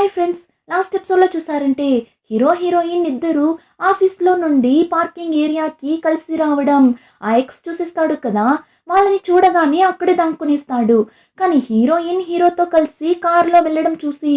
Hi friends, last ఎపిసోడ్లో చూసారంటే hero heroine ఇద్దరు ఆఫీస్లో నుండి పార్కింగ్ ఏరియాకి కలిసి రావడం ఆ ఎక్స్ చూసేస్తాడు కదా. వాళ్ళని చూడగానే అక్కడే దాక్కునేస్తాడు. కానీ హీరోయిన్ హీరోతో కలిసి కారులో వెళ్ళడం చూసి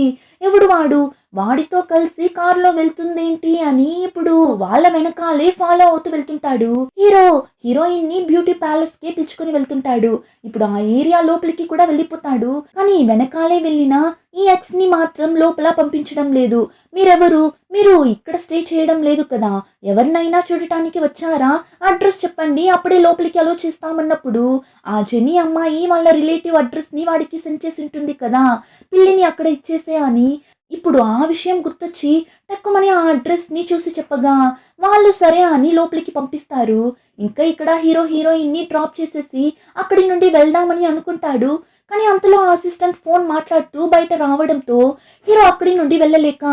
ఎవడు వాడు, వాడితో కలిసి కారులో వెళ్తుందేంటి అని ఇప్పుడు వాళ్ళ వెనకాలే ఫాలో అవుతూ వెళ్తుంటాడు. హీరో హీరోయిన్ ని బ్యూటీ ప్యాలెస్ కి పిలుచుకుని వెళ్తుంటాడు. ఇప్పుడు ఆ ఏరియా లోపలికి కూడా వెళ్ళిపోతాడు. కానీ వెనకాలే వెళ్ళిన ఈ ఎక్స్ ని మాత్రం లోపల పంపించడం లేదు. మీరెవరు, మీరు ఇక్కడ స్టే చేయడం లేదు కదా, ఎవరినైనా చూడటానికి వచ్చారా, అడ్రస్ చెప్పండి అప్పుడే లోపలికి అలో చేస్తామన్నప్పుడు ఆ జెనీ అమ్మాయి వాళ్ళ రిలేటివ్ అడ్రస్ ని వాడికి సెండ్ చేసి ఉంటుంది కదా, పిల్లిని అక్కడ ఇచ్చేసే అని. ఇప్పుడు ఆ విషయం గుర్తొచ్చి టక్కుమని ఆ అడ్రస్ ని చూసి చెప్పగా వాళ్ళు సరే అని లోపలికి పంపిస్తారు. ఇంకా ఇక్కడ హీరో హీరోయిన్ ని డ్రాప్ చేసేసి అక్కడి నుండి వెళ్దామని అనుకుంటాడు. కానీ అంతలో అసిస్టెంట్ ఫోన్ మాట్లాడుతూ బయట రావడంతో హీరో అక్కడి నుండి వెళ్ళలేక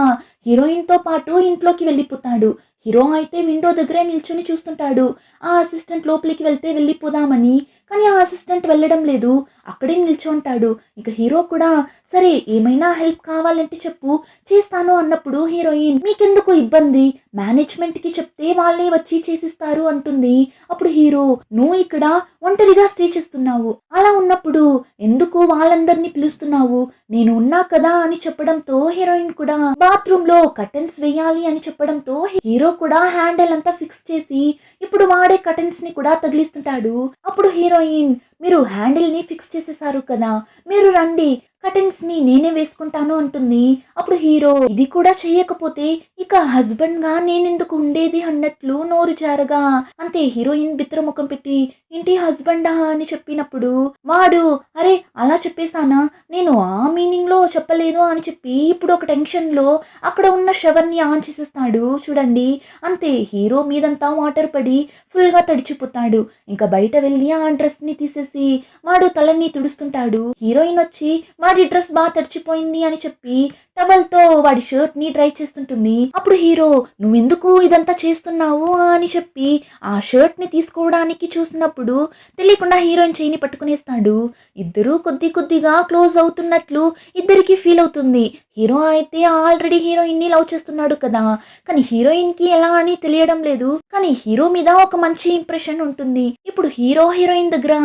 హీరోయిన్ తో పాటు ఇంట్లోకి వెళ్ళిపోతాడు. హీరో అయితే విండో దగ్గరే నిల్చొని చూస్తుంటాడు. ఆ అసిస్టెంట్ లోపలికి వెళ్తే వెళ్ళిపోదామని, కానీ ఆ అసిస్టెంట్ వెళ్ళడం లేదు, అక్కడే నిల్చొంటాడు. ఇక హీరో కూడా సరే ఏమైనా హెల్ప్ కావాలంటే చెప్పు చేస్తాను అన్నప్పుడు హీరోయిన్ మీకెందుకు ఇబ్బంది, మేనేజ్మెంట్ కి చెప్తే వాళ్ళే వచ్చి చేసిస్తారు అంటుంది. అప్పుడు హీరో నువ్వు ఇక్కడ ఒంటరిగా స్టే చేస్తున్నావు, అలా ఉన్నప్పుడు ఎందుకు వాళ్ళందరినీ పిలుస్తున్నావు, నేను ఉన్నా కదా అని చెప్పడంతో హీరోయిన్ కూడా బాత్రూమ్ లో కర్టెన్స్ వేయాలి అని చెప్పడంతో హీరో కూడా హ్యాండిల్ అంతా ఫిక్స్ చేసి ఇప్పుడు వాడే కర్టెన్స్ ని కూడా తగిలిస్తుంటాడు. అప్పుడు హీరోయిన్ మీరు హ్యాండిల్ ని ఫిక్స్ చేసేసారు కదా, మీరు రండి కర్టెన్స్ ని నేనే వేసుకుంటాను అంటుంది. అప్పుడు హీరో ఇది కూడా చెయ్యకపోతే ఇక హస్బెండ్ గా నేనెందుకు ఉండేది అన్నట్లు నోరు జారగా అంతే హీరోయిన్ బిత్తర ముఖం పెట్టి ఇంటి హస్బెండా అని చెప్పినప్పుడు వాడు అరే అలా చెప్పేశానా, నేను ఆ మీనింగ్ లో చెప్పలేదు అని చెప్పి ఇప్పుడు ఒక టెన్షన్ లో అక్కడ ఉన్న షవర్ ని ఆన్ చేసేస్తాడు చూడండి. అంతే హీరో మీదంతా వాటర్ పడి ఫుల్ గా తడిచిపోతాడు. ఇంకా బయట వెళ్ళి ఆ డ్రెస్ ని తీసేసి వాడు తలని తుడుస్తుంటాడు. హీరోయిన్ వచ్చి వాడి డ్రెస్ బాగా తడిచిపోయింది అని చెప్పి టవల్ తో వాడి షర్ట్ ని డ్రై చేస్తుంటుంది. అప్పుడు హీరో నువ్వెందుకు ఇదంతా చేస్తున్నావు అని చెప్పి ఆ షర్ట్ ని తీసుకోవడానికి చూసినప్పుడు తెలియకుండా హీరోయిన్ చేయిని పట్టుకునేస్తాడు. ఇద్దరు కొద్ది కొద్దిగా క్లోజ్ అవుతున్నట్లు ఇద్దరికి ఫీల్ అవుతుంది. హీరో అయితే ఆల్రెడీ హీరోయిన్ ని లవ్ చేస్తున్నాడు కదా, కానీ హీరోయిన్ కి ఎలా అని తెలియడం లేదు. కానీ హీరో మీద ఒక మంచి ఇంప్రెషన్ ఉంటుంది. ఇప్పుడు హీరో హీరోయిన్ దగ్గర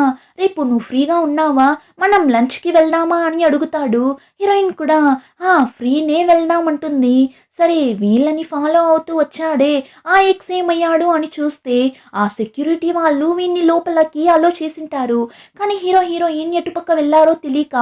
రేపు నువ్వు ఫ్రీగా ఉన్నావా, మనం లంచ్ కి వెళ్దామా అని అడుగుతాడు. హీరోయిన్ కూడా ఫ్రీనే వెళ్దామంటుంది. సరే వీళ్ళని ఫాలో అవుతూ వచ్చాడే ఆ ఎక్స్ ఏమయ్యాడు అని చూస్తే ఆ సెక్యూరిటీ వాళ్ళు వీన్ని లోపలికి అలో చేసింటారు. కానీ హీరో హీరోయిన్ ఎటుపక్క వెళ్ళారో తెలియక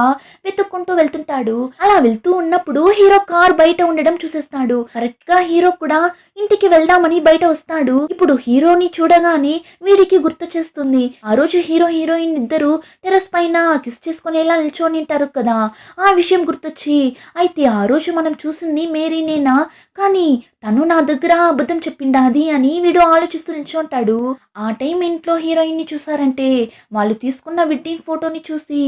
వెతుక్కుంటూ వెళ్తుంటాడు. అలా వెళ్తూ ఉన్నప్పుడు హీరో కార్ బయట ఉండడం చూసేస్తాడు. కరెక్ట్ గా హీరో కూడా ఇంటికి వెళ్దామని బయట వస్తాడు. ఇప్పుడు హీరోని చూడగానే వీడికి గుర్తు చేస్తుంది ఆ రోజు హీరో హీరోయిన్ ఇద్దరు టెర్రస్ పైన కిస్ చేసుకునేలా నిల్చొని ఉంటారు కదా, ఆ విషయం గుర్తొచ్చి అయితే ఆ రోజు మనం చూసింది మేరీనేనా, కానీ తను నా దగ్గర అబద్ధం చెప్పిండా అది అని వీడు ఆలోచిస్తూ నిల్చుంటాడు. ఆ టైం ఇంట్లో హీరోయిన్ ని చూసారంటే వాళ్ళు తీసుకున్న వెడ్డింగ్ ఫోటోని చూసి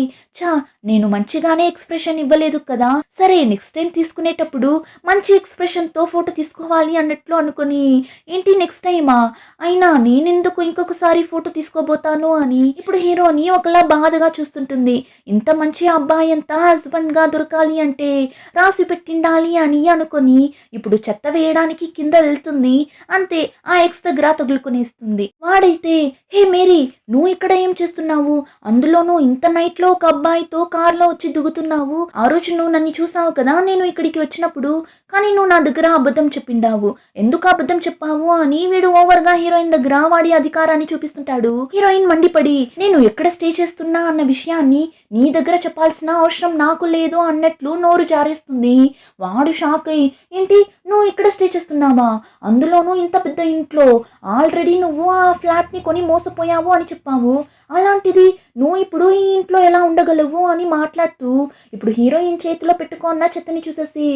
నేను మంచిగానే ఎక్స్ప్రెషన్ ఇవ్వలేదు కదా, సరే నెక్స్ట్ టైం తీసుకునేటప్పుడు మంచి ఎక్స్ప్రెషన్ తో ఫోటో తీసుకోవాలి అన్నట్లు అనుకుని ఏంటి నెక్స్ట్ టైమా, అయినా నేనెందుకు ఇంకొకసారి ఫోటో తీసుకోబోతాను అని ఇప్పుడు హీరోని ఒకలా బాధగా చూస్తుంటుంది. ఇంత మంచి అబ్బాయి అంతా హస్బెండ్ గా దొరకాలి అంటే రాసి పెట్టిండాలి అని అనుకొని ఇప్పుడు చెత్త వేయడానికి కింద వెళ్తుంది. అంతే ఆ ఎక్స్ దగ్గర తగులుకునేస్తుంది. వాడైతే హే మేరీ నువ్వు ఇక్కడ ఏం చేస్తున్నావు, అందులోనూ ఇంత నైట్ లో ఒక అబ్బాయితో కార్లో వచ్చి దిగుతున్నావు, ఆ రోజు నువ్వు నన్ను చూసావు కదా నేను ఇక్కడికి వచ్చినప్పుడు, కానీ నువ్వు నా దగ్గర అబద్ధం చెప్పిండావు, ఎందుకు అబద్ధం చెప్పావు అని వీడు ఓవర్ గా హీరోయిన్ దగ్గర వాడి అధికారాన్ని చూపిస్తుంటాడు. హీరోయిన్ మండిపడి నేను ఎక్కడ స్టే చేస్తున్నా అన్న విషయాన్ని నీ దగ్గర చెప్పాల్సిన అవసరం నాకు లేదు అన్నట్లు నోరు జారేస్తుంది. వాడు షాక్ అయ్యి ఏంటి నువ్వు ఇక్కడ స్టే చేస్తున్నావా, అందులోనూ ఇంత పెద్ద ఇంట్లో, ఆల్రెడీ నువ్వు ఆ ఫ్లాట్ ని కొని మోసపోయావు అని చెప్పావు, అలాంటిది నువ్వు ఇప్పుడు ఈ ఇంట్లో ఎలా ఉండగలవు అని మాట్లాడుతూ ఇప్పుడు హీరోయిన్ చేతిలో పెట్టుకున్న చెత్తని చూసేసి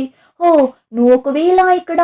నువ్వు ఒకవేళ ఇక్కడ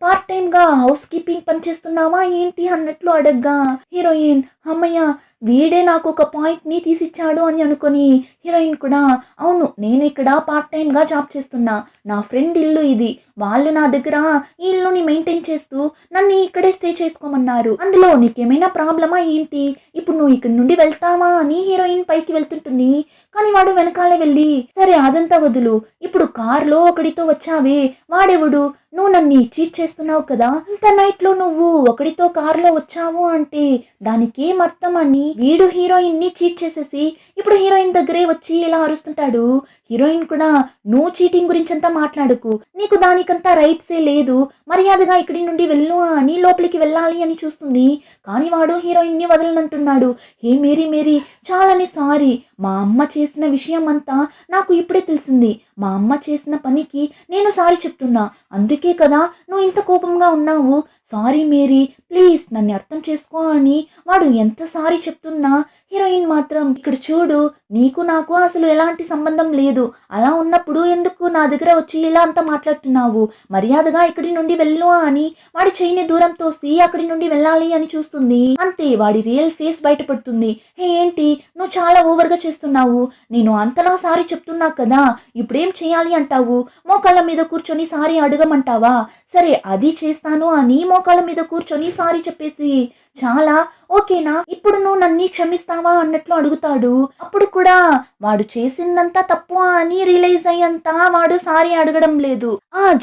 పార్ట్ టైం గా హౌస్ కీపింగ్ పని చేస్తున్నావా ఏంటి అన్నట్లు అడగ్గా హీరోయిన్ అమ్మయ్య వీడే నాకు ఒక పాయింట్ని తీసిచ్చాడు అని అనుకొని హీరోయిన్ కూడా అవును నేను ఇక్కడ పార్ట్ టైంగా జాబ్ చేస్తున్నా, నా ఫ్రెండ్ ఇల్లు ఇది, వాళ్ళు నా దగ్గర ఈ ఇల్లుని మెయింటైన్ చేస్తూ నన్ను ఇక్కడే స్టే చేసుకోమన్నారు, అందులో నీకేమైనా ప్రాబ్లమా ఏంటి, ఇప్పుడు నువ్వు ఇక్కడి నుండి వెళ్తావా అని హీరోయిన్ పైకి వెళ్తుంటుంది. కానీ వాడు వెనకాలే వెళ్ళి సరే అదంతా వదులు, ఇప్పుడు కార్లో ఒకడితో వచ్చావే వాడెవడు, నువ్వు నన్ను చీట్ చేస్తున్నావు కదా, ఇంత నైట్ లో నువ్వు ఒకడితో కారులో వచ్చావు అంటే దానికేం అర్థం అని వీడు హీరోయిన్ ని చీట్ చేసేసి ఇప్పుడు హీరోయిన్ దగ్గరే వచ్చి ఇలా అరుస్తుంటాడు. హీరోయిన్ కూడా నువ్వు చీటింగ్ గురించి అంతా మాట్లాడుకు, నీకు దానికంతా రైట్సే లేదు, మర్యాదగా ఇక్కడి నుండి వెళ్ళు అని లోపలికి వెళ్ళాలి అని చూస్తుంది. కానీ వాడు హీరోయిన్ ని వదలనంటున్నాడు. హే మేరీ మేరీ చాలానే సారీ, మా అమ్మ చేసిన విషయం అంతా నాకు ఇప్పుడే తెలిసింది, మా అమ్మ చేసిన పనికి నేను సారీ చెప్తున్నా, అందుకే కదా నువ్వు ఇంత కోపంగా ఉన్నావు, సారీ మేరీ ప్లీజ్ నన్ను అర్థం చేసుకో అని వాడు ఎంత సారీ చెప్తున్నా హీరోయిన్ మాత్రం ఇక్కడ చూడు నీకు నాకు అసలు ఎలాంటి సంబంధం లేదు, అలా ఉన్నప్పుడు ఎందుకు నా దగ్గర వచ్చి ఇలా అంతా మాట్లాడుతున్నావు, మర్యాదగా ఇక్కడి నుండి వెళ్ళు అని వాడి చెయ్యిని దూరం తోసి అక్కడి నుండి వెళ్ళాలి అని చూస్తుంది. అంతే వాడి రియల్ ఫేస్ బయటపడుతుంది. హే ఏంటి నువ్వు చాలా ఓవర్గా చేస్తున్నావు, నేను అంతలా సారీ చెప్తున్నా కదా ఇప్పుడేం చేయాలి అంటావు, మోకాళ్ళ మీద కూర్చొని సారీ అడగమంటావా, సరే అది చేస్తాను అని మోకాళ్ళ మీద కూర్చొని సారీ చెప్పేసి చాలా ఓకేనా ఇప్పుడు నువ్వు నన్ను క్షమిస్తావా అన్నట్లు అడుగుతాడు. అప్పుడు కూడా వాడు చేసిందంతా తప్పు అని రియలైజ్ అయ్యంతా వాడు సారీ అడగడం లేదు.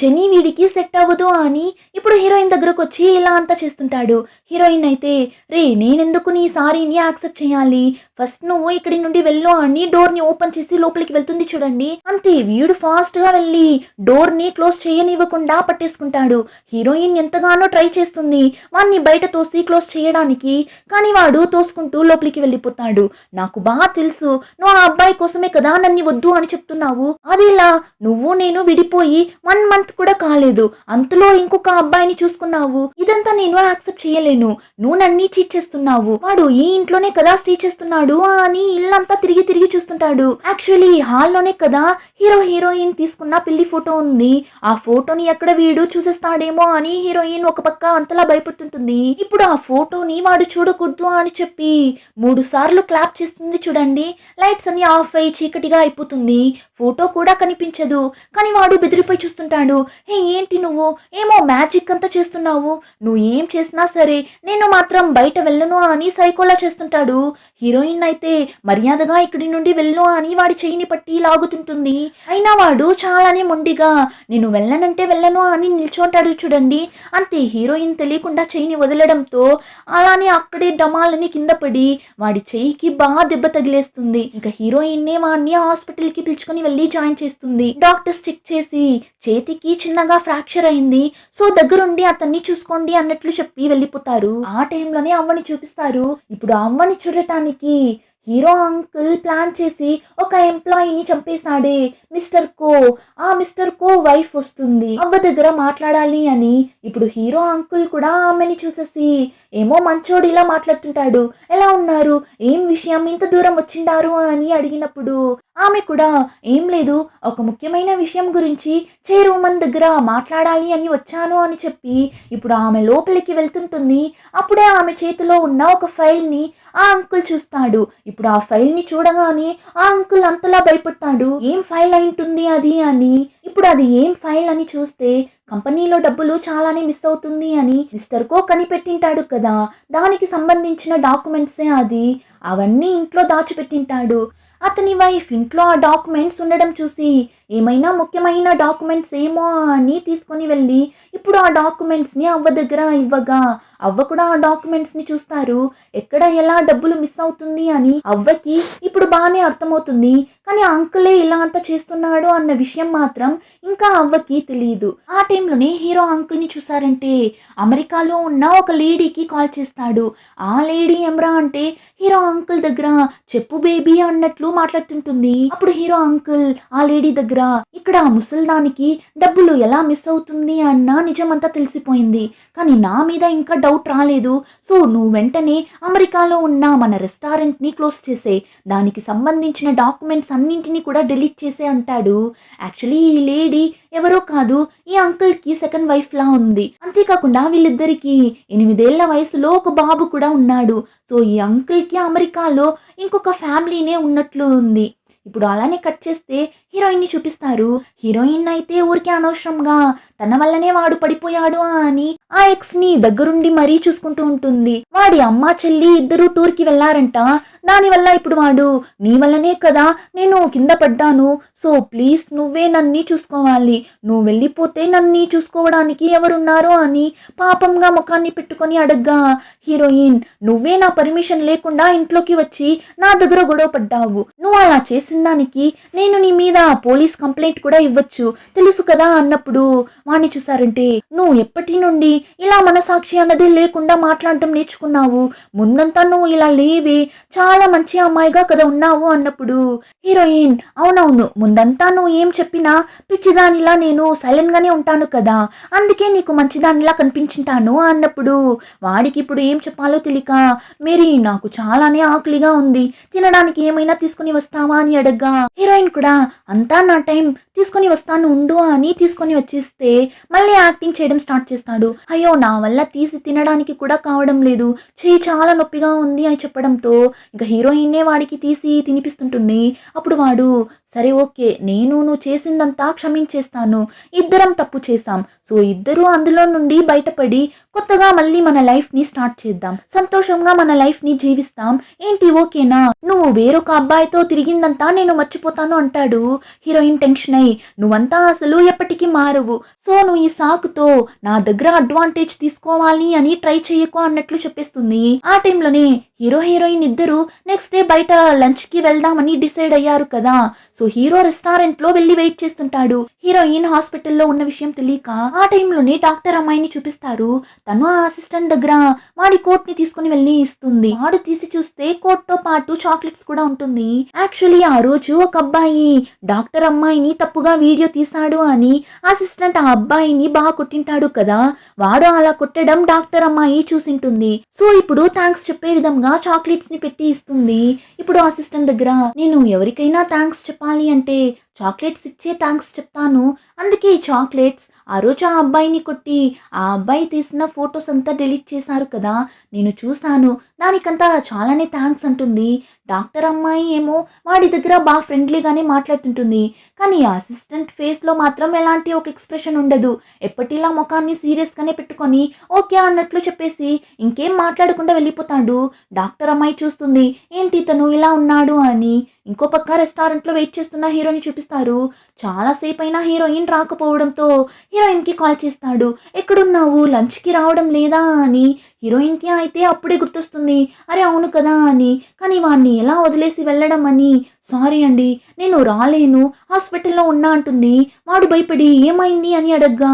జెనీ వీడికి సెట్ అవ్వదు అని ఇప్పుడు హీరోయిన్ దగ్గరకు వచ్చి ఇలా అంతా చేస్తుంటాడు. హీరోయిన్ అయితే రే నేనెందుకు నీ సారీని యాక్సెప్ట్ చేయాలి, ఫస్ట్ నువ్వు ఇక్కడి నుండి వెళ్ళు అని డోర్ ని ఓపెన్ చేసి లోపలికి వెళ్తుంది చూడండి. అంతే వీడు ఫాస్ట్ గా వెళ్ళి డోర్ ని క్లోజ్ చేయనివ్వకుండా పట్టేసుకుంటాడు. హీరోయిన్ ఎంతగానో ట్రై చేస్తుంది వాడిని బయట తోసి క్లోజ్ చేయడానికి, కానీ వాడు తోసుకుంటూ లోపలికి వెళ్ళిపోతాడు. నాకు బాగా తెలుసు నువ్వు ఆ అబ్బాయి కోసమే కదా నన్ను వద్దు అని చెప్తున్నావు, అదిలా నువ్వు నేను విడిపోయి 1 month కూడా కాలేదు, అంతలో ఇంకొక అబ్బాయిని చూసుకున్నావు, ఇదంతా నేను యాక్సెప్ట్ చేయలేను, నువ్వు నన్ను చీట్ చేస్తున్నావు, వాడు ఈ ఇంట్లోనే కదా స్టే చేస్తున్నాడు అని ఇల్లంతా తిరిగి తిరిగి చూస్తుంటాడు. యాక్చువల్లీ హాల్లోనే కదా హీరోయిన్ తీసుకున్న పెళ్లి ఫోటో ఉంది, ఆ ఫోటోని ఎక్కడ వీడు చూసేస్తాడేమో అని హీరోయిన్ ఒక పక్క అంతలా భయపడుతుంటుంది. ఇప్పుడు ఆ ఫోటోని వాడు చూడకూడదు అని చెప్పి 3 సార్లు క్లాప్ చేస్తుంది చూడండి. లైట్స్ అన్ని ఆఫ్ అయి చీకటిగా అయిపోతుంది, ఫోటో కూడా కనిపించదు. కానీ వాడు బెదిరిపోయి చూస్తుంటాడు. హే ఏంటి నువ్వు ఏమో మ్యాజిక్ అంతా చేస్తున్నావు, నువ్వు ఏం చేసినా సరే నేను మాత్రం బయట వెళ్ళను అని సైకోలా చేస్తుంటాడు. హీరోయిన్ అయితే మర్యాదగా ఇక్కడి నుండి వెళ్ళు అని వాడి చెయ్యిని పట్టి లాగుతుంటుంది. అయినా వాడు చాలానే మొండిగా నేను వెళ్ళనంటే వెళ్ళను అని నిల్చుంటాడు చూడండి. అంతే హీరోయిన్ తెలియకుండా చెయ్యిని వదలడంతో అలానే అక్కడే డమాలని కింద పడి వాడి చెయ్యికి బాగా దెబ్బ తగిలేస్తుంది. ఇంకా హీరోయిన్నే వాడిని హాస్పిటల్ కి పిలుచుకొని వెళ్ళి జాయిన్ చేస్తుంది. డాక్టర్స్ చెక్ చేసి చేతికి చిన్నగా ఫ్రాక్చర్ అయింది, సో దగ్గరుండి అతన్ని చూసుకోండి అన్నట్లు చెప్పి వెళ్ళిపోతారు. ఆ టైంలోనే అవ్వని చూపిస్తారు. ఇప్పుడు అవ్వని చూడటానికి హీరో అంకుల్ ప్లాన్ చేసి ఒక ఎంప్లాయీని చంపేశాడే మిస్టర్ కో, ఆ మిస్టర్ కో వైఫ్ వస్తుంది అవ్వ దగ్గర మాట్లాడాలి అని. ఇప్పుడు హీరో అంకుల్ కూడా ఆమెని చూసేసి ఏమో మంచోడు ఇలా మాట్లాడుతుంటాడు, ఎలా ఉన్నారు ఏం విషయం ఇంత దూరం వచ్చిండారు అని అడిగినప్పుడు ఆమె కూడా ఏం లేదు ఒక ముఖ్యమైన విషయం గురించి చైర్మన్ దగ్గర మాట్లాడాలి అని వచ్చాను అని చెప్పి ఇప్పుడు ఆమె లోపలికి వెళ్తుంటుంది. అప్పుడే ఆమె చేతిలో ఉన్న ఒక ఫైల్ని ఆ అంకుల్ చూస్తాడు. ఇప్పుడు ఆ ఫైల్ని చూడగానే ఆ అంకుల్ అంతలా భయపడతాడు, ఏం ఫైల్ అయింటుంది అది అని. ఇప్పుడు అది ఏం ఫైల్ అని చూస్తే కంపెనీలో డబ్బులు చాలానే మిస్ అవుతుంది అని మిస్టర్ కో కనిపెట్టింటాడు కదా, దానికి సంబంధించిన డాక్యుమెంట్సే అది, అవన్నీ ఇంట్లో దాచిపెట్టింటాడు. అతని వైఫ్ ఇంట్లో ఆ డాక్యుమెంట్స్ ఉండడం చూసి ఏమైనా ముఖ్యమైన డాక్యుమెంట్స్ ఏమో అని తీసుకొని వెళ్ళి ఇప్పుడు ఆ డాక్యుమెంట్స్ని అవ్వ దగ్గర ఇవ్వగా అవ్వ కూడా ఆ డాక్యుమెంట్స్ని చూస్తారు. ఎక్కడ ఎలా డబ్బులు మిస్ అవుతుంది అని అవ్వకి ఇప్పుడు బాగానే అర్థమవుతుంది. కానీ అంకులే ఇలా అంతా చేస్తున్నాడు అన్న విషయం మాత్రం ఇంకా అవ్వకి తెలియదు. ఆ టైంలోనే హీరో అంకుల్ని చూసారంటే అమెరికాలో ఉన్న ఒక లేడీకి కాల్ చేస్తాడు. ఆ లేడీ ఎమ్రా అంటే హీరో అంకుల్ దగ్గర చెప్పు బేబీ అన్నట్లు మాట్లాడుతుంటుంది. అప్పుడు హీరో అంకుల్ ఆ లేడీ దగ్గర దగ్గర ఇక్కడ ఆ ముసల్దానికి డబ్బులు ఎలా మిస్ అవుతుంది అన్న నిజమంతా తెలిసిపోయింది. కానీ నా మీద ఇంకా డౌట్ రాలేదు. సో నువ్వు వెంటనే అమెరికాలో ఉన్న మన రెస్టారెంట్ని క్లోజ్ చేసే, దానికి సంబంధించిన డాక్యుమెంట్స్ అన్నింటినీ కూడా డిలీట్ చేసే అంటాడు. యాక్చువల్లీ ఈ లేడీ ఎవరో కాదు, ఈ అంకుల్కి సెకండ్ వైఫ్ లా ఉంది. అంతేకాకుండా వీళ్ళిద్దరికి 8 ఏళ్ల వయసులో ఒక బాబు కూడా ఉన్నాడు. సో ఈ అంకుల్కి అమెరికాలో ఇంకొక ఫ్యామిలీనే ఉన్నట్లు ఉంది. ఇప్పుడు అలానే కట్ చేస్తే హీరోయిన్ని చూపిస్తారు. హీరోయిన్ అయితే ఊరికే అనవసరంగా తన వల్లనే వాడు పడిపోయాడు అని ఆ ఎక్స్ ని దగ్గరుండి మరీ చూసుకుంటూ ఉంటుంది. వాడి అమ్మ చెల్లి ఇద్దరు టూర్ కి వెళ్లారంట. దానివల్ల ఇప్పుడు వాడు నీ వల్లనే కదా నేను కింద పడ్డాను, సో ప్లీజ్ నువ్వే నన్ని చూసుకోవాలి, నువ్వు వెళ్ళిపోతే నన్ని చూసుకోవడానికి ఎవరున్నారు అని పాపంగా ముఖాన్ని పెట్టుకొని అడగ్గా హీరోయిన్, నువ్వే నా పర్మిషన్ లేకుండా ఇంట్లోకి వచ్చి నా దగ్గర గొడవ పడ్డావు, నువ్వు అలా చేసిన దానికి నేను నీ మీద పోలీస్ కంప్లైంట్ కూడా ఇవ్వచ్చు తెలుసు కదా అన్నప్పుడు వాణ్ణి చూసారంటే, నువ్వు ఎప్పటి నుండి ఇలా మనసాక్షి అన్నది లేకుండా మాట్లాడటం నేర్చుకున్నావు, ముందంతా నువ్వు ఇలా లేవే, చాలా మంచి అమ్మాయిగా కదా ఉన్నావు అన్నప్పుడు హీరోయిన్, అవునవును ముందంతా నువ్వు ఏం చెప్పినా పిచ్చిదానిలా నేను సైలెంట్ గానే ఉంటాను కదా, అందుకే నీకు మంచిదానిలా కనిపించుంటాను అన్నప్పుడు వాడికి ఇప్పుడు ఏం చెప్పాలో తెలియక, మేరీ నాకు చాలానే ఆకలిగా ఉంది, తినడానికి ఏమైనా తీసుకుని వస్తావా అని అడగ్గా హీరోయిన్ కూడా అంతా నా టైం, తీసుకొని వస్తాను ఉండు అని తీసుకొని వచ్చేస్తే మళ్ళీ యాక్టింగ్ చేయడం స్టార్ట్ చేస్తాడు. అయ్యో నా వల్ల తీసి తినడానికి కూడా కావడం లేదు, చెయ్యి చాలా నొప్పిగా ఉంది అని చెప్పడంతో ఇంకా హీరోయిన్నే వాడికి తీసి తినిపిస్తుంటుంది. అప్పుడు వాడు, సరే ఓకే నేను నువ్వు చేసిందంతా క్షమించేస్తాను, ఇద్దరం తప్పు చేశాం, సో ఇద్దరు అందులో నుండి బయటపడి కొత్తగా మళ్ళీ మన లైఫ్ ని స్టార్ట్ చేద్దాం, సంతోషంగా మన లైఫ్ ని జీవిస్తాం, ఏంటి ఓకేనా, నువ్వు వేరొక అబ్బాయితో తిరిగిందంతా నేను మర్చిపోతాను అంటాడు. హీరోయిన్ టెన్షన్ అయ్యి, నువ్వంతా అసలు ఎప్పటికీ మారవు, సో నువ్వు ఈ సాకుతో నా దగ్గర అడ్వాంటేజ్ తీసుకోవాలి అని ట్రై చేయకు అన్నట్లు చెప్పేస్తుంది. ఆ టైంలోనే హీరో హీరోయిన్ ఇద్దరు నెక్స్ట్ డే బయట లంచ్ కి వెళ్దామని డిసైడ్ అయ్యారు కదా. సో హీరో రెస్టారెంట్ లో వెళ్ళి వెయిట్ చేస్తుంటాడు. హీరోయిన్ హాస్పిటల్లో ఉన్న విషయం తెలియక ఆ టైంలోనే డాక్టర్ అమ్మాయిని చూపిస్తారు. తను ఆ అసిస్టెంట్ దగ్గర వాడి కోట్ ని తీసుకుని వెళ్ళి ఇస్తుంది. వాడు తీసి చూస్తే కోట్ తో పాటు చాక్లెట్స్ కూడా ఉంటుంది. యాక్చువల్లీ ఆ రోజు ఒక అబ్బాయి డాక్టర్ అమ్మాయిని తప్పుగా వీడియో తీశాడు అని అసిస్టెంట్ ఆ అబ్బాయిని బాగా కొట్టింటాడు కదా, వాడు అలా కొట్టడం డాక్టర్ అమ్మాయి చూసింటుంది. సో ఇప్పుడు థ్యాంక్స్ చెప్పే విధంగా చాక్లెట్స్ ని పెట్టి ఇస్తుంది. ఇప్పుడు అసిస్టెంట్ దగ్గర, నేను ఎవరికైనా థ్యాంక్స్ చెప్పాలి అంటే చాక్లెట్స్ ఇచ్చే థ్యాంక్స్ చెప్తాను, అందుకే ఈ చాక్లెట్స్, ఆ రోజు ఆ అబ్బాయిని కొట్టి ఆ అబ్బాయి తీసిన ఫొటోస్ అంతా డిలీట్ చేశారు కదా, నేను చూశాను, దానికంతా చాలానే థ్యాంక్స్ అంటుంది. డాక్టర్ అమ్మాయి ఏమో వాడి దగ్గర బాగా ఫ్రెండ్లీగానే మాట్లాడుతుంటుంది. కానీ అసిస్టెంట్ ఫేస్లో మాత్రం ఎలాంటి ఒక ఎక్స్ప్రెషన్ ఉండదు. ఎప్పటిలా ముఖాన్ని సీరియస్గానే పెట్టుకొని ఓకే అన్నట్లు చెప్పేసి ఇంకేం మాట్లాడకుండా వెళ్ళిపోతాడు. డాక్టర్ అమ్మాయి చూస్తుంది, ఏంటి తను ఇలా ఉన్నాడు అని. ఇంకో పక్క రెస్టారెంట్లో వెయిట్ చేస్తున్న హీరోని చూపిస్తారు. చాలాసేపు అయినా హీరోయిన్ రాకపోవడంతో హీరోయిన్కి కాల్ చేస్తాడు, ఎక్కడున్నావు, లంచ్కి రావడం లేదా అని. హీరోయిన్కి అయితే అప్పుడే గుర్తొస్తుంది, అరే అవును కదా అని. కానీ వాడిని ఎలా వదిలేసి వెళ్ళడం అని, సారీ అండి నేను రాలేను, హాస్పిటల్లో ఉన్నా అంటుంది. వాడు భయపడి ఏమైంది అని అడగ్గా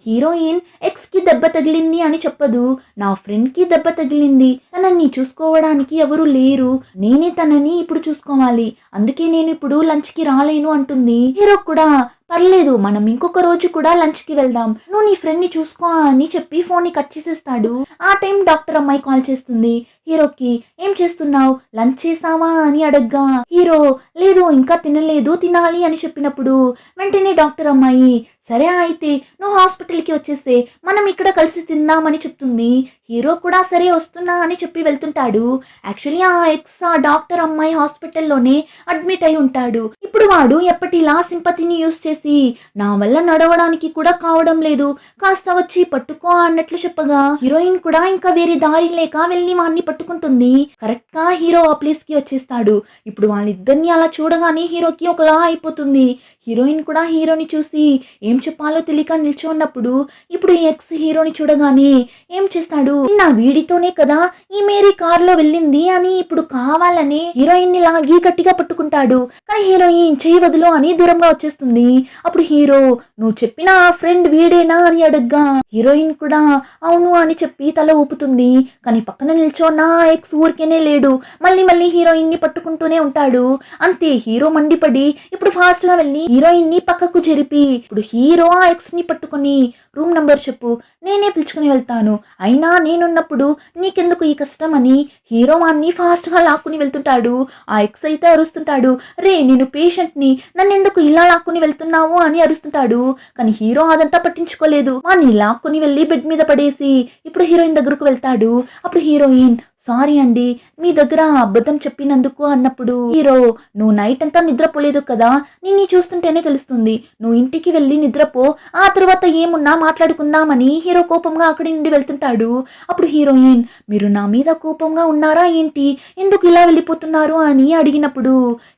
హీరోయిన్ ఎక్స్కి దెబ్బ తగిలింది అని చెప్పదు, నా ఫ్రెండ్కి దెబ్బ తగిలింది, తనని చూసుకోవడానికి ఎవరు లేరు, నేనే తనని ఇప్పుడు చూసుకోవాలి, అందుకే నేను ఇప్పుడు లంచ్కి రాలేను అంటుంది. హీరో కూడా పర్లేదు మనం ఇంకొక రోజు కూడా లంచ్కి వెళ్దాం, నువ్వు నీ ఫ్రెండ్ని చూసుకో అని చెప్పి ఫోన్ని కట్ చేసేస్తాడు. ఆ టైం డాక్టర్ అమ్మాయి కాల్ చేస్తుంది హీరోకి, ఏం చేస్తున్నావు, లంచ్ చేసావా అని అడగ్గా హీరో లేదు ఇంకా తినలేదు, తినాలి అని చెప్పినప్పుడు వెంటనే డాక్టర్ అమ్మాయి, సరే అయితే నువ్వు హాస్పిటల్కి వచ్చేస్తే మనం ఇక్కడ కలిసి తిందామని చెప్తుంది. హీరో కూడా సరే వస్తున్నా అని చెప్పి వెళ్తుంటాడు. యాక్చువల్లీ ఆ ఎక్స్ ఆ డాక్టర్ అమ్మాయి హాస్పిటల్లోనే అడ్మిట్ అయి ఉంటాడు. ఇప్పుడు వాడు ఎప్పటిలా సింపతిని యూస్ చేసి, నా వల్ల నడవడానికి కూడా కావడం లేదు, కాస్త వచ్చి పట్టుకో అన్నట్లు చెప్పగా హీరోయిన్ కూడా ఇంకా వేరే దారి లేక వెళ్ళి వాడిని పట్టుకుంటుంది. కరెక్ట్ గా హీరో ఆ ప్లేస్ కి వచ్చేస్తాడు. ఇప్పుడు వాళ్ళిద్దరిని అలా చూడగానే హీరోకి ఒకలా అయిపోతుంది. హీరోయిన్ కూడా హీరోని చూసి, ఏం ఏం చెప్పాలో తెలియక నిల్చున్నప్పుడు ఇప్పుడు ఈ ఎక్స్ హీరోని చూడగానే ఏం చేస్తాడు, నా వీడితోనే కదా ఈ మేరీ కారులో వెళ్ళింది అని ఇప్పుడు కావాలని హీరోయిన్ ని లాగి గట్టిగా పట్టుకుంటాడు. కానీ హీరోయిన్ చెయ్యి వదులు అని దూరంగా వచ్చేస్తుంది. అప్పుడు హీరో, నువ్వు చెప్పిన ఆ ఫ్రెండ్ వీడేనా అని అడగ్గా హీరోయిన్ కూడా అవును అని చెప్పి తల ఊపుతుంది. కానీ పక్కన నిల్చోన్న ఎక్స్ ఊరికేనే లేడు, మళ్ళీ మళ్ళీ హీరోయిన్ ని పట్టుకుంటూనే ఉంటాడు. అంతే హీరో మండిపడి ఇప్పుడు ఫాస్ట్ గా వెళ్ళి హీరోయిన్ ని పక్కకు జరిపి ఇప్పుడు హీరో ఆ ఎక్స్ ని పట్టుకొని రూమ్ నంబర్ చెప్పు, నేనే పిలుచుకుని వెళ్తాను, అయినా నేనున్నప్పుడు నీకెందుకు ఈ కష్టం అని హీరో వాన్ని ఫాస్ట్ గా లాక్కుని వెళ్తుంటాడు. ఆ ఎక్స్ అయితే అరుస్తుంటాడు, రే నేను పేషెంట్ ని, నన్నెందుకు ఇలా లాక్కుని వెళ్తున్నావు అని అరుస్తుంటాడు. కానీ హీరో అదంతా పట్టించుకోలేదు. వాన్ని లాక్కుని వెళ్ళి బెడ్ మీద పడేసి ఇప్పుడు హీరోయిన్ దగ్గరకు వెళ్తాడు. అప్పుడు హీరోయిన్, సారీ అండి మీ దగ్గర అబద్ధం చెప్పినందుకు అన్నప్పుడు హీరో, నువ్వు నైట్ అంతా నిద్రపోలేదు కదా, నిన్ను చూస్తుంటేనే తెలుస్తుంది, నువ్వు ఇంటికి వెళ్ళి నిద్రపో, ఆ తర్వాత ఏమున్నా మాట్లాడుకుందామని హీరో కోపంగా అక్కడి నుండి వెళ్తుంటాడు. అప్పుడు హీరోయిన్, మీరు నా మీద కోపంగా ఉన్నారా ఏంటి, ఎందుకు ఇలా వెళ్ళిపోతున్నారు అని అడిగినప్పుడు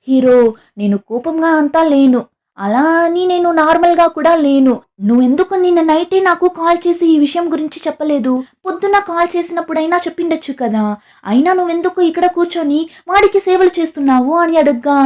హీరో, నేను కోపంగా అంతా లేను, అలా అని నేను నార్మల్గా కూడా లేను, నువ్వెందుకు నిన్న నైటే నాకు కాల్ చేసి ఈ విషయం గురించి చెప్పలేదు, పొద్దున్న కాల్ చేసినప్పుడైనా చెప్పిండొచ్చు కదా, అయినా నువ్వెందుకు ఇక్కడ కూర్చొని వాడికి సేవలు చేస్తున్నావు అని అడగ్గా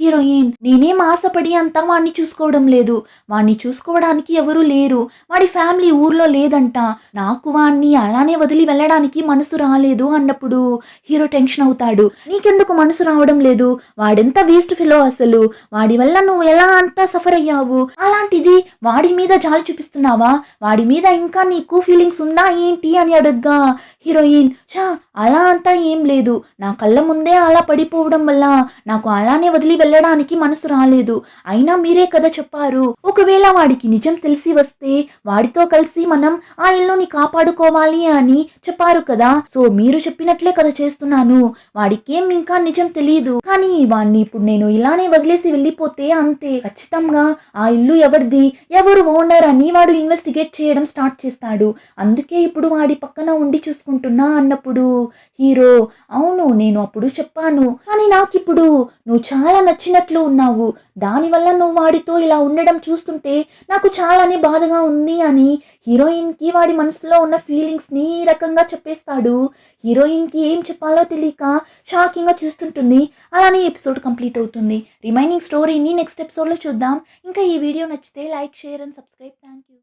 హీరోయిన్, నేనేం ఆశపడి అంతా వాడిని చూసుకోవడం లేదు, వాడిని చూసుకోవడానికి ఎవరూ లేరు, వాడి ఫ్యామిలీ ఊర్లో లేదంట, నాకు వాడిని అలానే వదిలి వెళ్ళడానికి మనసు రాలేదు అన్నప్పుడు హీరో టెన్షన్ అవుతాడు. నీకెందుకు మనసు రావడం లేదు, వాడెంత వేస్ట్ ఫెలో అసలు, వాడి వల్ల నువ్వు ఎలా అంతా సఫర్ అయ్యావు, అలాంటిది వాడి మీద జాలి చూపిస్తున్నావా, వాడి మీద ఇంకా నీకు ఫీలింగ్స్ ఉందా ఏంటి అని అడగ్గా హీరోయిన్, చా అలా అంతా ఏం లేదు, నా కళ్ళ ముందే అలా పడిపోవడం వల్ల నాకు అలానే వదిలి వెళ్ళడానికి మనసు రాలేదు, అయినా మీరే కదా చెప్పారు ఒకవేళ వాడికి నిజం తెలిసి వస్తే వాడితో కలిసి మనం ఆ ఇల్లుని కాపాడుకోవాలి అని చెప్పారు కదా, సో మీరు చెప్పినట్లే కదా చేస్తున్నాను, వాడికేం ఇంకా నిజం తెలియదు, కానీ వాడిని ఇప్పుడు నేను ఇలానే వదిలేసి వెళ్ళిపోతే అంతే, ఖచ్చితంగా ఆ ఇల్లు ఎవరిది, ఎవరు ఓనర్ అని వాడు ఇన్వెస్టిగేట్ చేయడం స్టార్ట్ చేస్తాడు, అందుకే ఇప్పుడు వాడి పక్కన ఉండి చూసుకుంటున్నా అన్నప్పుడు హీరో, అవును నేను అప్పుడు చెప్పాను, కానీ నాకిప్పుడు నువ్వు చాలా నచ్చినట్లు ఉన్నావు, దానివల్ల నువ్వు వాడితో ఇలా ఉండడం చూస్తుంటే నాకు చాలానే బాధగా ఉంది అని హీరోయిన్కి వాడి మనసులో ఉన్న ఫీలింగ్స్ని ఈ రకంగా చెప్పేస్తాడు. హీరోయిన్కి ఏం చెప్పాలో తెలియక షాకింగ్గా చూస్తుంటుంది. అలానే ఎపిసోడ్ కంప్లీట్ అవుతుంది. రిమైనింగ్ స్టోరీని నెక్స్ట్ ఎపిసోడ్లో చూద్దాం. ఇంకా ఈ వీడియో నచ్చితే like, share and subscribe. Thank you.